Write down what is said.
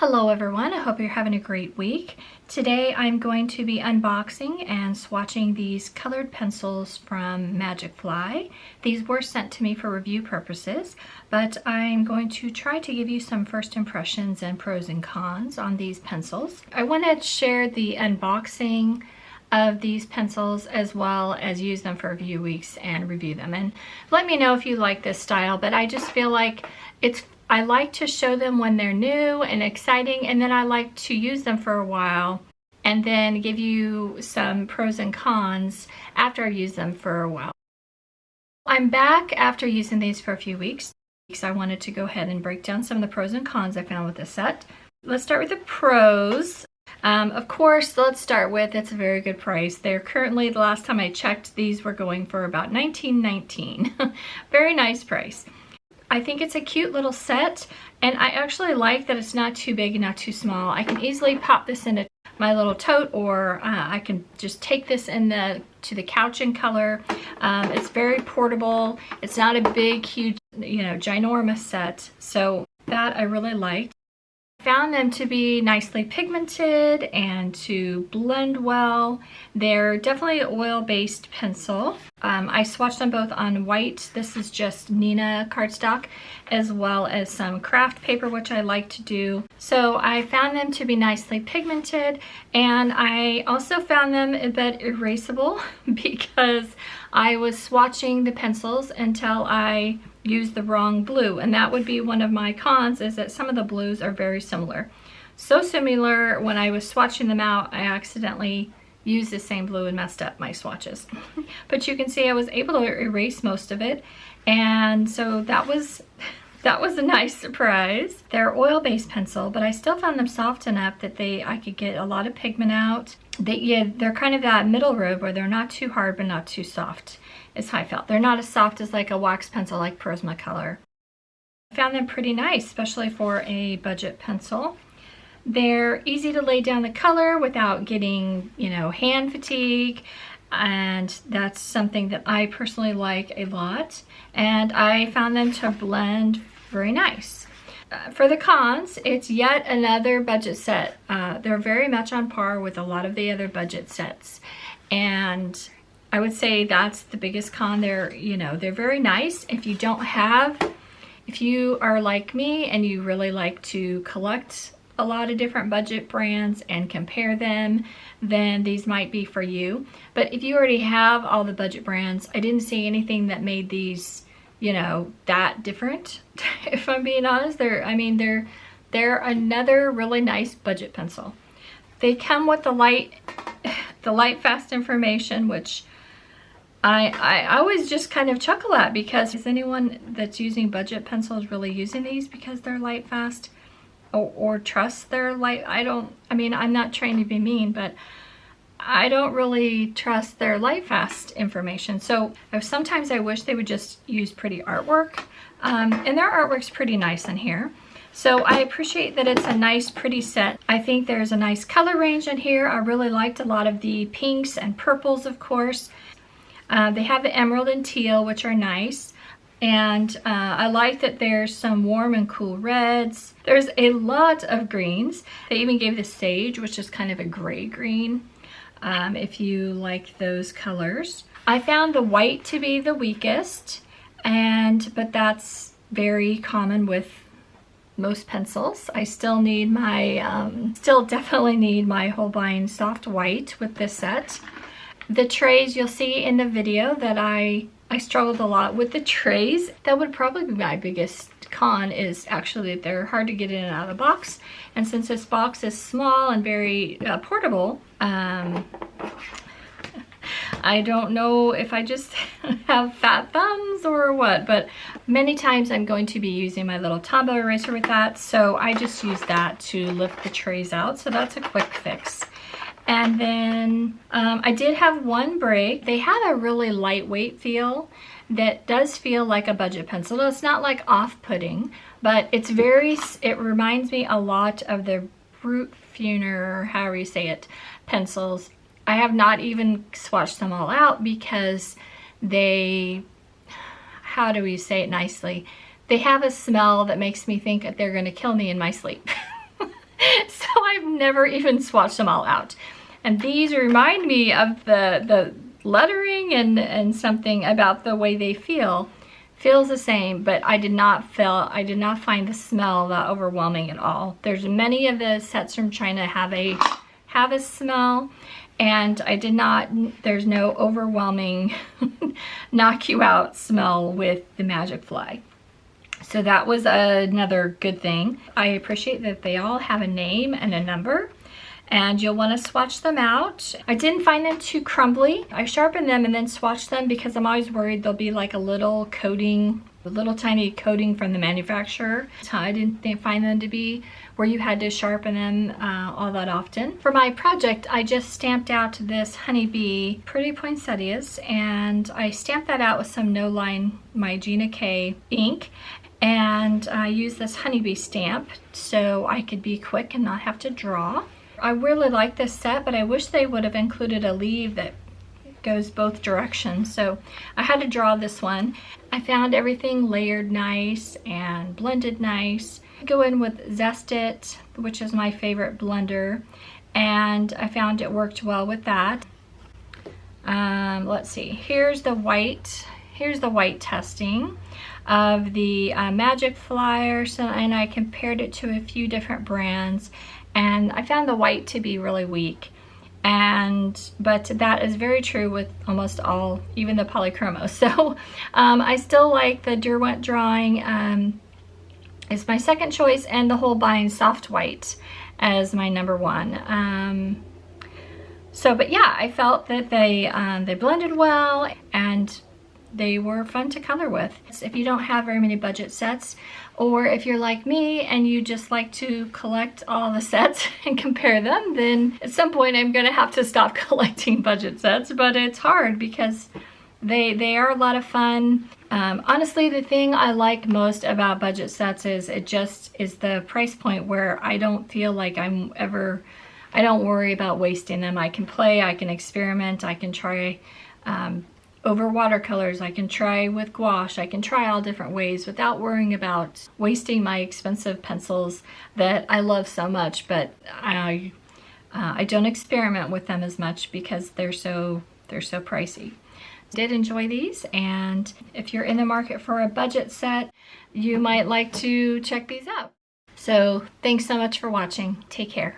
Hello everyone, I hope you're having a great week. Today I'm going to be unboxing and swatching these colored pencils from Magicfly. These were sent to me for review purposes, but I'm going to try to give you some first impressions and pros and cons on these pencils. I want to share the unboxing of these pencils as well as use them for a few weeks and review them. And let me know if you like this style, but I just feel like I like to show them when they're new and exciting, and then I like to use them for a while and then give you some pros and cons after I've used them for a while. I'm back after using these for a few weeks. I wanted to go ahead and break down some of the pros and cons I found with this set. Let's start with the pros. Of course, let's start with it's a very good price. They're currently, the last time I checked, these were going for about $19.19. Very nice price. I think it's a cute little set, and I actually like that it's not too big and not too small. I can easily pop this into my little tote, or I can just take this to the couch in color. It's very portable. It's not a big, huge, ginormous set, so that I really liked. Found them to be nicely pigmented and to blend well. They're definitely an oil-based pencil. I swatched them both on white. This is just Nina cardstock, as well as some craft paper, which I like to do. So I found them to be nicely pigmented, and I also found them a bit erasable because I was swatching the pencils until I used the wrong blue, and that would be one of my cons, is that some of the blues are very similar. So similar, when I was swatching them out, I accidentally used the same blue and messed up my swatches. But you can see I was able to erase most of it, and so that was a nice surprise. They're oil-based pencil, but I still found them soft enough that I could get a lot of pigment out. They're kind of that middle road where they're not too hard but not too soft, is how I felt. They're not as soft as like a wax pencil like Prismacolor. I found them pretty nice, especially for a budget pencil. They're easy to lay down the color without getting, hand fatigue, and that's something that I personally like a lot. And I found them to blend very nice. For the cons, it's yet another budget set. They're very much on par with a lot of the other budget sets, and I would say that's the biggest con. They're very nice. If you are like me and you really like to collect a lot of different budget brands and compare them, then these might be for you. But if you already have all the budget brands, I didn't see anything that made these, that different. If I'm being honest, they're another really nice budget pencil. They come with the light fast information, which I always just kind of chuckle at, because is anyone that's using budget pencils really using these because they're light fast, or trust their light? I'm not trying to be mean, but I don't really trust their light fast information. So sometimes I wish they would just use pretty artwork, and their artwork's pretty nice in here. So I appreciate that it's a nice, pretty set. I think there's a nice color range in here. I really liked a lot of the pinks and purples, of course. They have the emerald and teal, which are nice. And I like that there's some warm and cool reds. There's a lot of greens. They even gave the sage, which is kind of a gray green, if you like those colors. I found the white to be the weakest, but that's very common with most pencils. I still need definitely need my Holbein soft white with this set. The trays, you'll see in the video that I struggled a lot with the trays. That would probably be my biggest con, is actually that they're hard to get in and out of the box. And since this box is small and very portable, I don't know if I just have fat thumbs or what, but many times I'm going to be using my little Tombow eraser with that, so I just use that to lift the trays out, so that's a quick fix. And then I did have one break. They have a really lightweight feel that does feel like a budget pencil. It's not like off-putting, but it reminds me a lot of the Brute Funer, or however you say it, pencils. I have not even swatched them all out because how do we say it nicely? They have a smell that makes me think that they're going to kill me in my sleep. never even swatched them all out. And these remind me of the lettering and something about the way they feel. Feels the same, but I did not find the smell that overwhelming at all. There's many of the sets from China have a smell, and there's no overwhelming knock you out smell with the Magicfly. So that was another good thing. I appreciate that they all have a name and a number, and you'll want to swatch them out. I didn't find them too crumbly. I sharpened them and then swatched them because I'm always worried there'll be like a little coating, a little tiny coating from the manufacturer. So I didn't find them to be where you had to sharpen them all that often. For my project, I just stamped out this Honeybee Pretty Poinsettias, and I stamped that out with some No Line My Gina K ink. And I used this Honeybee stamp so I could be quick and not have to draw. I really like this set, but I wish they would have included a leaf that goes both directions. So I had to draw this one. I found everything layered nice and blended nice. I go in with Zest It, which is my favorite blender, and I found it worked well with that. Let's see, here's the white testing of the Magicfly, and I compared it to a few different brands, and I found the white to be really weak. But that is very true with almost all, even the polychromos. So I still like the Derwent Drawing. It's my second choice, and the Holbein Soft White as my number one. But yeah, I felt that they blended well, and they were fun to color with. If you don't have very many budget sets, or if you're like me and you just like to collect all the sets and compare them, then at some point I'm gonna have to stop collecting budget sets, but it's hard because they are a lot of fun. Honestly, the thing I like most about budget sets is the price point, where I don't feel like I don't worry about wasting them. I can play, I can experiment, I can try over watercolors, I can try with gouache, I can try all different ways without worrying about wasting my expensive pencils that I love so much, but I don't experiment with them as much because they're so pricey. I did enjoy these, and if you're in the market for a budget set, you might like to check these out. So thanks so much for watching. Take care.